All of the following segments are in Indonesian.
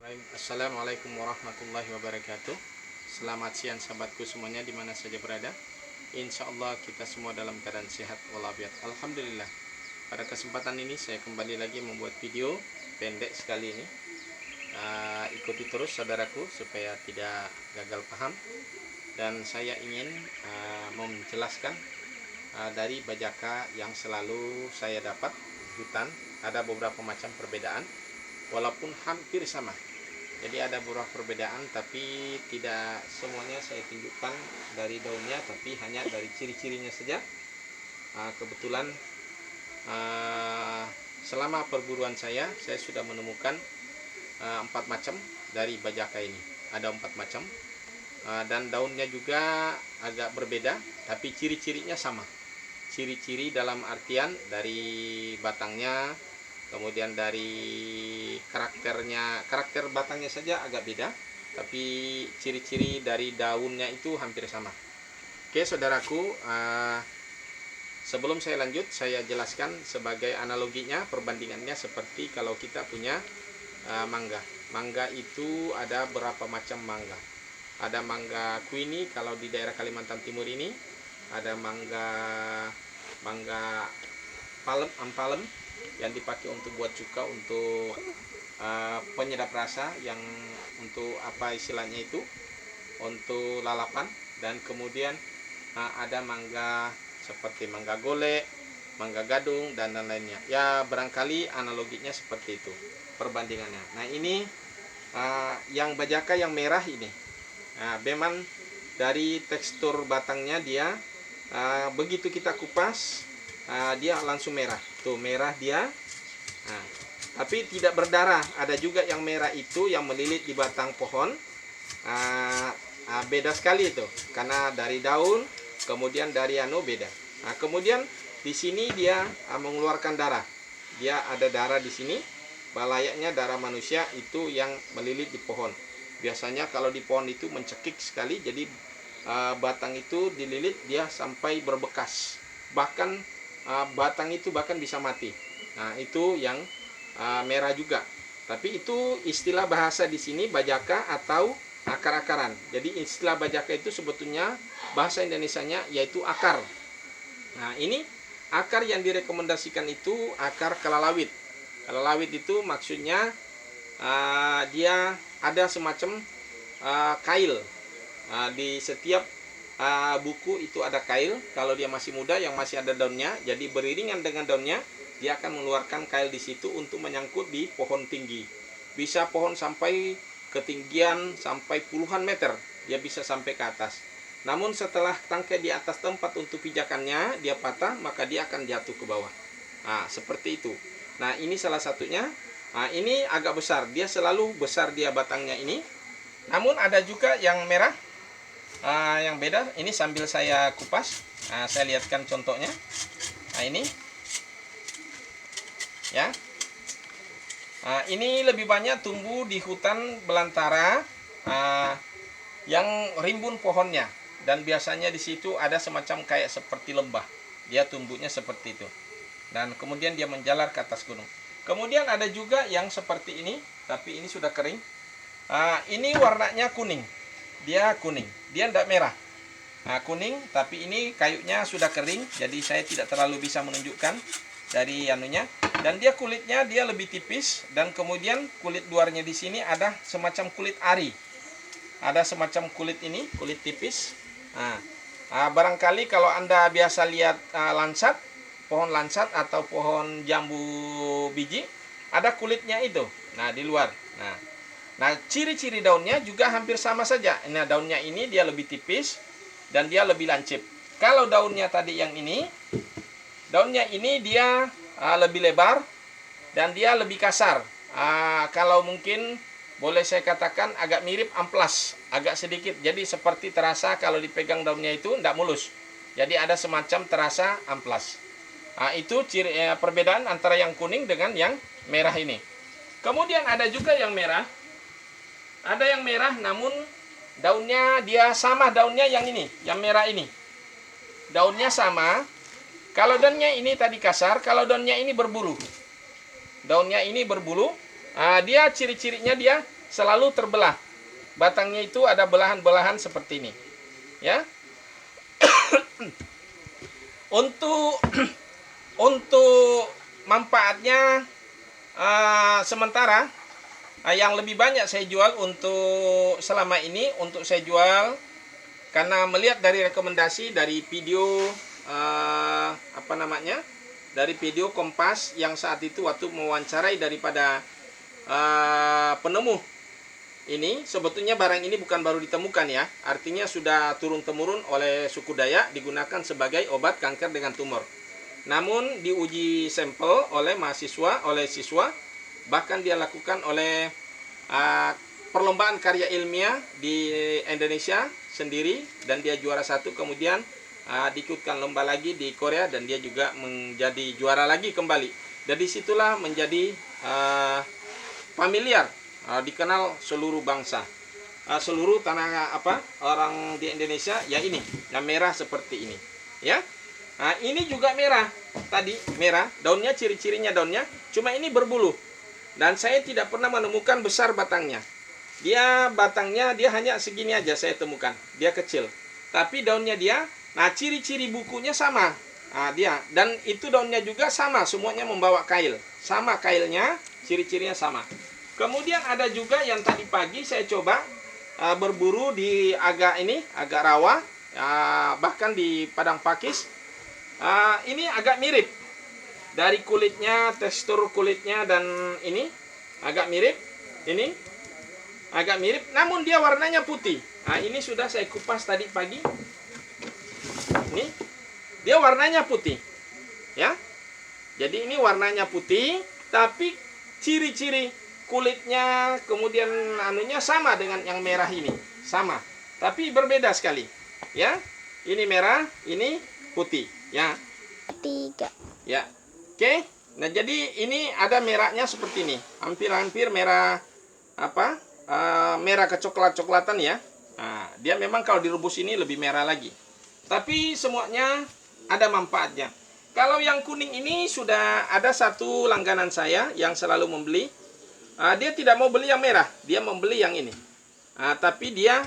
Assalamualaikum warahmatullahi wabarakatuh. Selamat siang sahabatku semuanya dimana saja berada. Insya Allah kita semua dalam keadaan sehat walafiat. Alhamdulillah. Pada kesempatan ini saya kembali lagi membuat video pendek sekali ini. Ikuti terus saudaraku supaya tidak gagal paham. Dan saya ingin menjelaskan dari bajaka yang selalu saya dapat hutan. Ada beberapa macam perbedaan walaupun hampir sama. Jadi ada beberapa perbedaan, tapi tidak semuanya saya tunjukkan dari daunnya, tapi hanya dari ciri-cirinya saja. Kebetulan selama perburuan saya sudah menemukan 4 macam dari bajaka ini. Ada 4 macam, dan daunnya juga agak berbeda, tapi ciri-cirinya sama. Ciri-ciri dalam artian dari batangnya, kemudian dari karakter batangnya saja agak beda, tapi ciri-ciri dari daunnya itu hampir sama. Oke saudaraku, sebelum saya lanjut, saya jelaskan sebagai analoginya, perbandingannya seperti kalau kita punya mangga. Mangga itu ada berapa macam mangga. Ada mangga Queenie kalau di daerah Kalimantan Timur ini, ada mangga ampalem yang dipakai untuk buat cuka, untuk penyedap rasa, yang untuk apa istilahnya itu, untuk lalapan. Dan kemudian ada mangga seperti mangga golek, mangga gadung, dan lain-lainnya. Ya barangkali analoginya seperti itu perbandingannya. Nah ini yang bajaka yang merah ini, memang dari tekstur batangnya dia begitu kita kupas dia langsung merah. Tuh merah dia. Tapi tidak berdarah. Ada juga yang merah itu yang melilit di batang pohon. Beda sekali itu, karena dari daun, kemudian dari beda. Kemudian di sini dia mengeluarkan darah. Dia ada darah di sini. Layaknya darah manusia itu yang melilit di pohon. Biasanya kalau di pohon itu mencekik sekali, jadi batang itu dililit dia sampai berbekas. Bahkan batang itu bahkan bisa mati. Nah, itu yang merah juga. Tapi itu istilah bahasa di sini bajaka atau akar-akaran. Jadi istilah bajaka itu sebetulnya bahasa Indonesianya yaitu akar. Nah, ini akar yang direkomendasikan itu akar kelalawit. Kelalawit itu maksudnya dia ada semacam kail. Di setiap buku itu ada kail. Kalau dia masih muda, yang masih ada daunnya, jadi beriringan dengan daunnya, dia akan mengeluarkan kail di situ untuk menyangkut di pohon tinggi. Bisa pohon sampai ketinggian sampai puluhan meter, dia bisa sampai ke atas. Namun setelah tangkai di atas tempat untuk pijakannya dia patah, maka dia akan jatuh ke bawah. Seperti itu. Nah ini salah satunya. Ini agak besar, dia selalu besar dia batangnya ini. Namun ada juga yang merah, yang beda. Ini sambil saya kupas, saya lihatkan contohnya. Ini ya, ini lebih banyak tumbuh di hutan belantara yang rimbun pohonnya, dan biasanya di situ ada semacam kayak seperti lembah. Dia tumbuhnya seperti itu, dan kemudian dia menjalar ke atas gunung. Kemudian ada juga yang seperti ini, tapi ini sudah kering. Ini warnanya kuning. Dia kuning, dia tidak merah. Kuning, tapi ini kayunya sudah kering, jadi saya tidak terlalu bisa menunjukkan dari anunya. Dan dia kulitnya dia lebih tipis, dan kemudian kulit luarnya di sini ada semacam kulit ari. Ada semacam kulit ini, kulit tipis. Barangkali kalau Anda biasa lihat lansat, pohon lansat atau pohon jambu biji, ada kulitnya itu. Nah, di luar. Nah, ciri-ciri daunnya juga hampir sama saja. Nah, daunnya ini dia lebih tipis dan dia lebih lancip. Kalau daunnya tadi yang ini, daunnya ini dia lebih lebar dan dia lebih kasar. Kalau mungkin boleh saya katakan agak mirip amplas, agak sedikit. Jadi seperti terasa kalau dipegang daunnya itu tidak mulus. Jadi ada semacam terasa amplas. Itu perbedaan antara yang kuning dengan yang merah ini. Kemudian ada juga yang merah. Ada yang merah namun daunnya dia sama daunnya yang ini, yang merah ini. Daunnya sama. Kalau daunnya ini tadi kasar, kalau daunnya ini berbulu. Daunnya ini berbulu, Dia ciri-cirinya dia selalu terbelah. Batangnya itu ada belahan-belahan seperti ini. Ya. Untuk manfaatnya sementara yang lebih banyak saya jual untuk selama ini untuk saya jual karena melihat dari rekomendasi dari video dari video Kompas yang saat itu waktu mewawancarai daripada penemu ini, sebetulnya barang ini bukan baru ditemukan ya, artinya sudah turun-temurun oleh suku Dayak digunakan sebagai obat kanker dengan tumor. Namun diuji sampel oleh siswa, bahkan dia lakukan oleh perlombaan karya ilmiah di Indonesia sendiri dan dia juara 1, kemudian diikutkan lomba lagi di Korea dan dia juga menjadi juara lagi kembali. Dari situlah menjadi familiar, dikenal seluruh bangsa, seluruh tanah orang di Indonesia ya ini, yang merah seperti ini, ya. Ini juga merah, tadi merah, daunnya ciri-cirinya daunnya, cuma ini berbulu dan saya tidak pernah menemukan besar batangnya. Batangnya dia hanya segini aja saya temukan, dia kecil, tapi daunnya dia, ciri-ciri bukunya sama, dan itu daunnya juga sama, semuanya membawa kail, sama kailnya, ciri-cirinya sama. Kemudian ada juga yang tadi pagi saya coba berburu di agak rawa, bahkan di padang pakis. Ini agak mirip dari kulitnya, tekstur kulitnya dan ini agak mirip. Ini agak mirip, namun dia warnanya putih. Ini sudah saya kupas tadi pagi. Ini dia warnanya putih, ya. Jadi ini warnanya putih, tapi ciri-ciri kulitnya kemudian sama dengan yang merah ini, sama, tapi berbeda sekali, ya. Ini merah, ini putih, ya. 3. Ya, oke. Nah jadi ini ada merahnya seperti ini, hampir-hampir merah merah kecoklat-coklatan ya. Dia memang kalau direbus ini lebih merah lagi. Tapi semuanya ada manfaatnya. Kalau yang kuning ini sudah ada satu langganan saya yang selalu membeli. Dia tidak mau beli yang merah, dia membeli yang ini. Tapi dia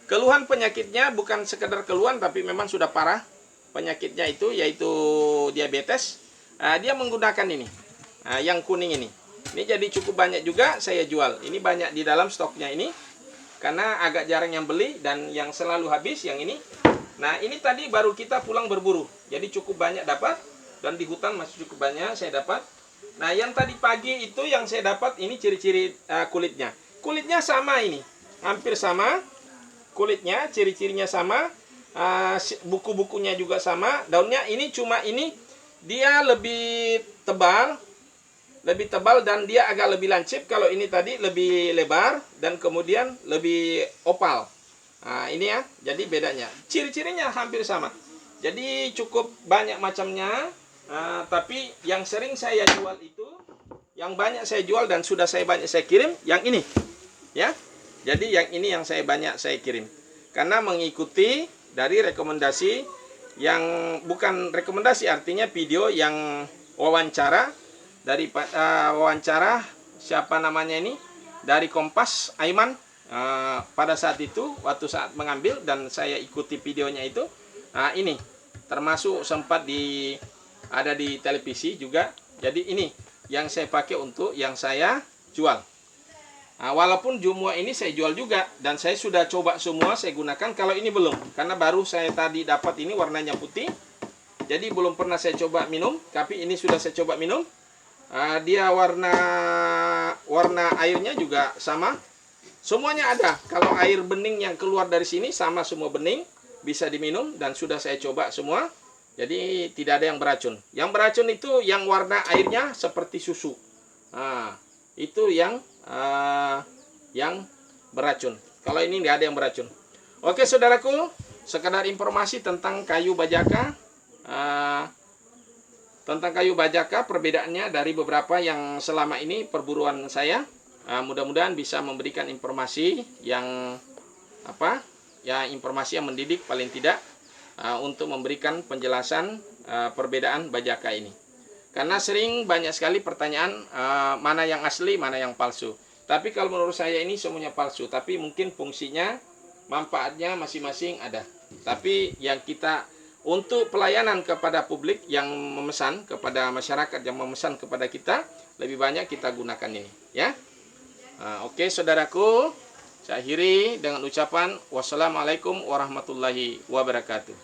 keluhan penyakitnya bukan sekedar keluhan, tapi memang sudah parah penyakitnya itu, yaitu diabetes. Dia menggunakan ini, yang kuning ini. Ini jadi cukup banyak juga saya jual. Ini banyak di dalam stoknya ini, karena agak jarang yang beli dan yang selalu habis yang ini. Nah ini tadi baru kita pulang berburu, jadi cukup banyak dapat, dan di hutan masih cukup banyak saya dapat. Nah yang tadi pagi itu yang saya dapat ini ciri-ciri kulitnya. Kulitnya sama ini, hampir sama kulitnya, ciri-cirinya sama, buku-bukunya juga sama. Daunnya ini cuma ini dia lebih tebal dan dia agak lebih lancip. Kalau ini tadi lebih lebar dan kemudian lebih opal. Ini ya, jadi bedanya. Ciri-cirinya hampir sama. Jadi cukup banyak macamnya. Tapi yang sering saya jual itu, yang banyak saya jual dan sudah banyak saya kirim, yang ini, ya. Jadi yang ini yang banyak saya kirim, karena mengikuti dari rekomendasi yang bukan rekomendasi, artinya video yang wawancara dari wawancara siapa namanya ini dari Kompas, Aiman. Pada saat itu waktu saat mengambil dan saya ikuti videonya itu, ini termasuk sempat ada di televisi juga. Jadi ini yang saya pakai untuk yang saya jual. Walaupun semua ini saya jual juga dan saya sudah coba semua saya gunakan. Kalau ini belum, karena baru saya tadi dapat ini warnanya putih. Jadi belum pernah saya coba minum, tapi ini sudah saya coba minum. Dia warna airnya juga sama. Semuanya ada. Kalau air bening yang keluar dari sini sama semua bening, bisa diminum dan sudah saya coba semua. Jadi tidak ada yang beracun. Yang beracun itu yang warna airnya seperti susu. Itu yang beracun. Kalau ini nggak ada yang beracun. Oke saudaraku, sekedar informasi tentang kayu bajaka. Tentang kayu bajaka, perbedaannya dari beberapa yang selama ini perburuan saya. Mudah-mudahan bisa memberikan informasi yang informasi yang mendidik paling tidak, untuk memberikan penjelasan perbedaan bajaka ini. Karena sering banyak sekali pertanyaan mana yang asli, mana yang palsu. Tapi kalau menurut saya ini semuanya palsu. Tapi mungkin fungsinya, manfaatnya masing-masing ada. Tapi yang kita untuk pelayanan kepada publik yang memesan, kepada masyarakat yang memesan kepada kita, lebih banyak kita gunakan ini. Ya, oke saudaraku, saya akhiri dengan ucapan wassalamualaikum warahmatullahi wabarakatuh.